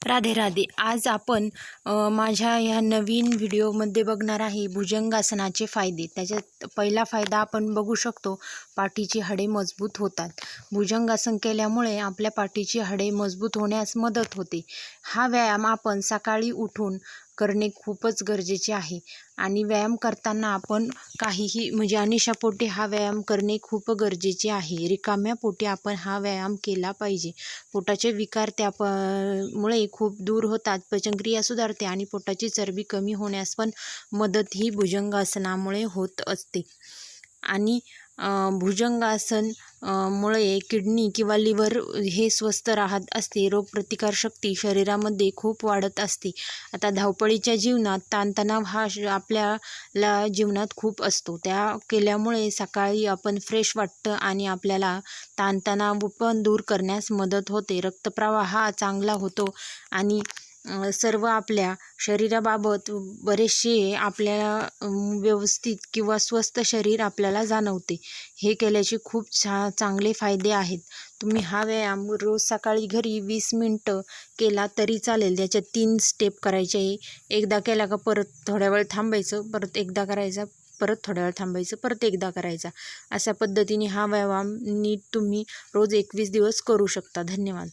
राधे राधे. आज आपण माझ्या ह्या नवीन व्हिडिओमध्ये बघणार आहे भुजंगासनाचे फायदे. त्याच्यात पहिला फायदा आपण बघू शकतो, पाठीची हाडे मजबूत होतात. भुजंगासन केल्यामुळे आपल्या पाठीची हाडे मजबूत होण्यास मदत होते. हा व्यायाम आपण सकाळी उठून करणे खूपच गरजेचे आहे आणि व्यायाम करताना आपण काहीही म्हणजे अनिशापोटी हा व्यायाम करणे खूप गरजेचे आहे. रिकाम्या पोटी आपण हा व्यायाम केला पाहिजे. पोटाचे विकार मुळे खूप दूर होतात, पचनक्रिया सुधारते आणि पोटाची चरबी कमी होण्यास पण मदत ही भुजंगासनामुळे होत असते. आणि भुजंगासन मुळे किडनी किंवा लिव्हर हे स्वस्थ राहत असते. रोगप्रतिकारशक्ती शरीरामध्ये खूप वाढत असते. आता धावपळीच्या जीवनात ताणतणाव हा आपल्याला जीवनात खूप असतो. त्या केल्यामुळे सकाळी आपण फ्रेश वाटतं आणि आपल्याला ताणतणाव पण दूर करण्यास मदत होते. रक्तप्रवाह हा चांगला होतो आणि सर्व आपल्या शरीराबाबत बरेचसे आपल्याला व्यवस्थित किंवा स्वस्थ शरीर आपल्याला जाणवते. हे केल्याचे खूप चांगले फायदे आहेत. तुम्ही हा व्यायाम रोज सकाळी घरी 20 मिनटं केला तरी चालेल. त्याच्यात 3 स्टेप करायचे आहे. एकदा केला का परत थोड्या वेळ थांबायचं, परत एकदा करायचा, परत थोड्या वेळ थांबायचं, परत एकदा करायचा. अशा पद्धतीने हा व्यायाम नीट तुम्ही रोज 21 दिवस करू शकता. धन्यवाद.